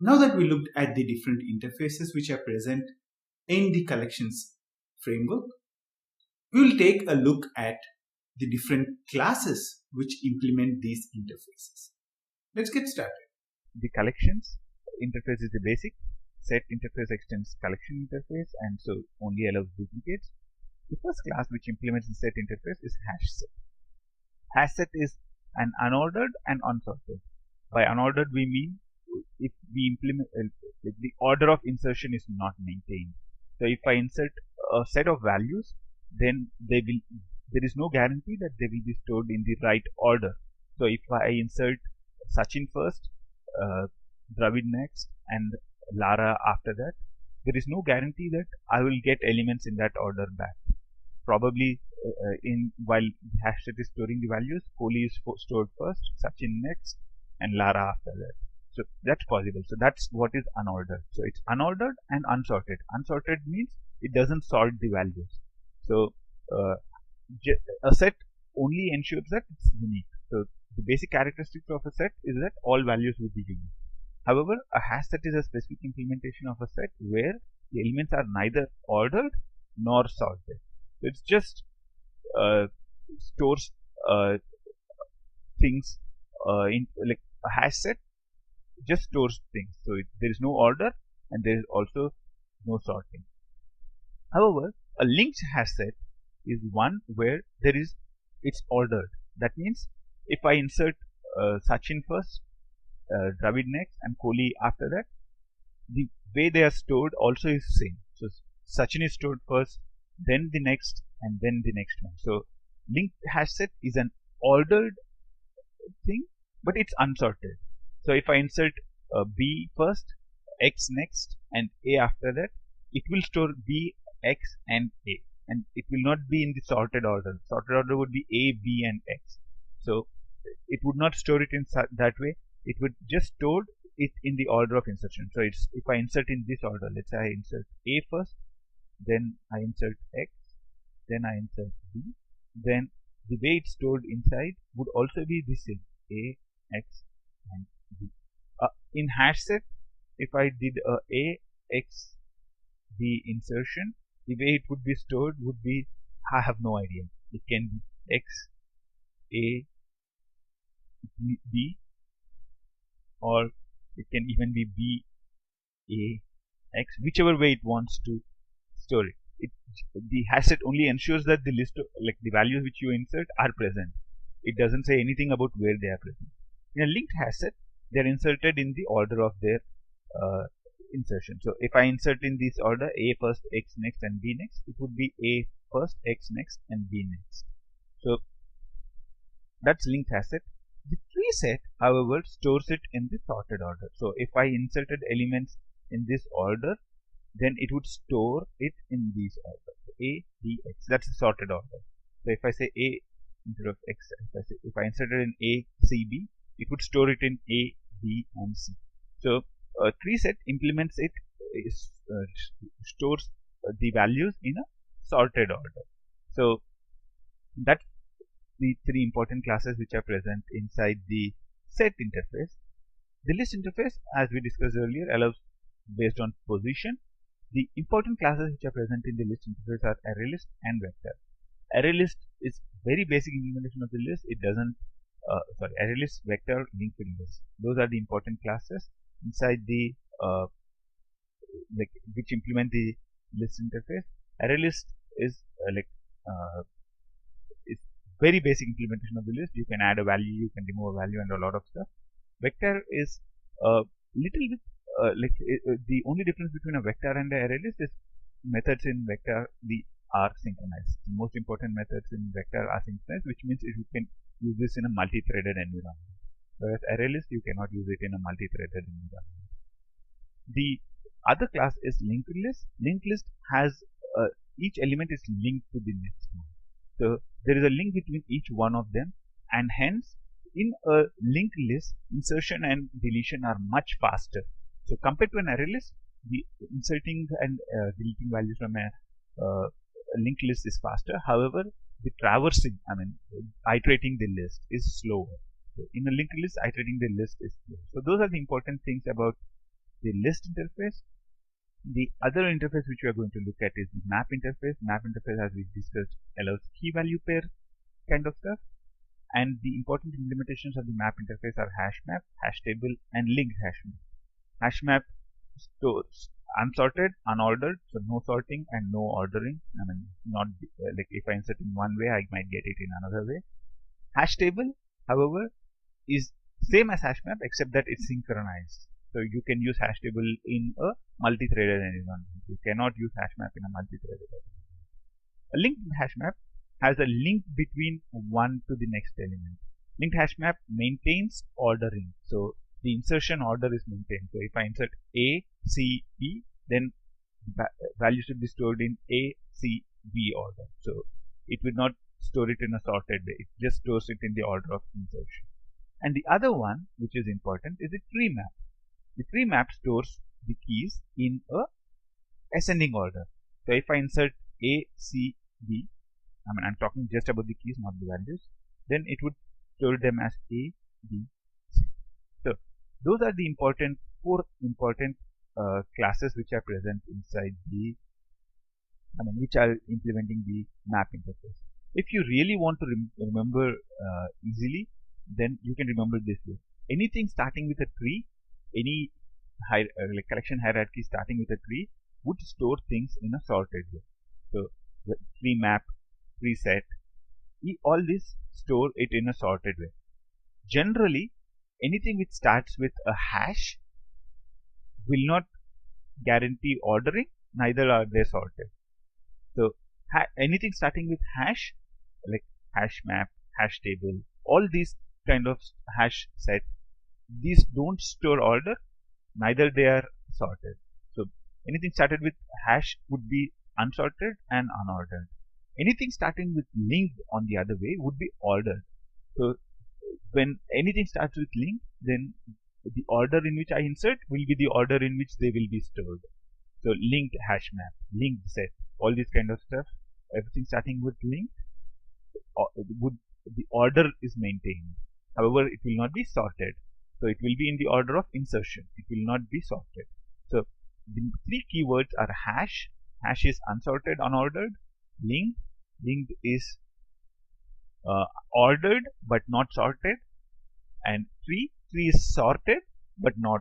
Now that we looked at the different interfaces which are present in the collections framework, we will take a look at the different classes which implement these interfaces. Let's get started. The collections interface is the basic. Set interface extends collection interface and so only allows duplicates. The first class which implements the set interface is hash set. Hash set is an unordered and unsorted. By unordered we mean if we implement if the order of insertion is not maintained. So if I insert a set of values, then there is no guarantee that they will be stored in the right order. So if I insert Sachin first, Dravid next, and Lara after that, there is no guarantee that I will get elements in that order back. Probably while hash set is storing the values, Kohli is stored first, Sachin next, and Lara after that. So that's possible. So that's what is unordered. So it's unordered and unsorted. Unsorted means it doesn't sort the values. So a set only ensures that it's unique. So the basic characteristics of a set is that all values will be unique. However, a hash set is a specific implementation of a set where the elements are neither ordered nor sorted. So it's just stores things in like a hash set just stores things. So there is no order and there is also no sorting. However, a linked hash set is one where it's ordered. That means if I insert Sachin first, Dravid next, and Kohli after that, the way they are stored also is same. So Sachin is stored first, then the next, and then the next one. So linked hash set is an ordered thing, but it's unsorted. So if I insert B first, X next, and A after that, it will store B, X, and A, and it will not be in the sorted order. Sorted order would be A, B, and X. So it would not store it in that way. It would just store it in the order of insertion. So it's if I insert in this order, let's say I insert A first, then I insert X, then I insert B, then the way it's stored inside would also be the same, A, X, and B. In hash set, if I did A, X, B insertion, the way it would be stored would be, I have no idea. It can be X, A, B, or it can even be B, A, X, whichever way it wants to store it. The hash set only ensures that the list of, like the values which you insert are present. It doesn't say anything about where they are present. In a linked hash set, they are inserted in the order of their insertion. So if I insert in this order A first, X next, and B next, it would be A first, X next, and B next. So that's linked hash set. The tree set, however, stores it in the sorted order. So if I inserted elements in this order, then it would store it in these order. So A, B, X. That's the sorted order. So if I say A instead of X, if I inserted in A, C, B, it would store it in A, B, and C. So a tree set implements it, stores the values in a sorted order. So that's the three important classes which are present inside the set interface. The list interface, as we discussed earlier, allows based on position. The important classes which are present in the list interface are ArrayList and Vector. ArrayList is very basic implementation of the list. It doesn't ArrayList, Vector, linked list. Those are the important classes inside the which implement the list interface. ArrayList is it's very basic implementation of the list. You can add a value, you can remove a value, and a lot of stuff. Vector is a little bit the only difference between a vector and an array list is methods in vector are synchronized. The most important methods in vector are synchronized, which means you can use this in a multi-threaded environment. Whereas array list, you cannot use it in a multi-threaded environment. The other class is linked list. Linked list has each element is linked to the next one. So there is a link between each one of them, and hence in a linked list, insertion and deletion are much faster. So compared to an array list, the inserting and deleting values from a linked list is faster. However, the traversing, iterating the list is slower. So in a linked list, iterating the list is slow. So those are the important things about the list interface. The other interface which we are going to look at is the map interface. Map interface, as we discussed, allows key value pair kind of stuff. And the important implementations of the map interface are hash map, hash table, and linked hash map. Hash map stores unsorted, unordered, so no sorting and no ordering. I mean, not like if I insert in one way, I might get it in another way. Hash table, however, is same as hash map except that it's synchronized. So you can use hash table in a multi-threaded environment. You cannot use hash map in a multi-threaded environment. A linked hash map has a link between one to the next element. Linked hash map maintains ordering. So the insertion order is maintained. So if I insert A, C, B, then value should be stored in A, C, B order. So it will not store it in a sorted way. It just stores it in the order of insertion. And the other one, which is important, is the tree map. The tree map stores the keys in a ascending order. So if I insert A, C, B, I'm talking just about the keys, not the values, then it would store them as A, B, C. So those are the four important classes which are present inside the, which are implementing the map interface. If you really want to remember easily, then you can remember this way. Anything starting with a tree, any like collection hierarchy starting with a tree would store things in a sorted way. So the tree map, tree set, all this store it in a sorted way. Generally, anything which starts with a hash will not guarantee ordering, neither are they sorted. So anything starting with hash, like hash map, hash table, all these kind of hash set, these don't store order, neither they are sorted. So anything started with hash would be unsorted and unordered. Anything starting with linked on the other way would be ordered. So when anything starts with linked, then the order in which I insert will be the order in which they will be stored. So linked hash map, linked set, all this kind of stuff, everything starting with linked, the order is maintained. However, it will not be sorted. So it will be in the order of insertion. It will not be sorted. So the three keywords are hash. Hash is unsorted, unordered. Linked is ordered but not sorted. And tree is sorted but not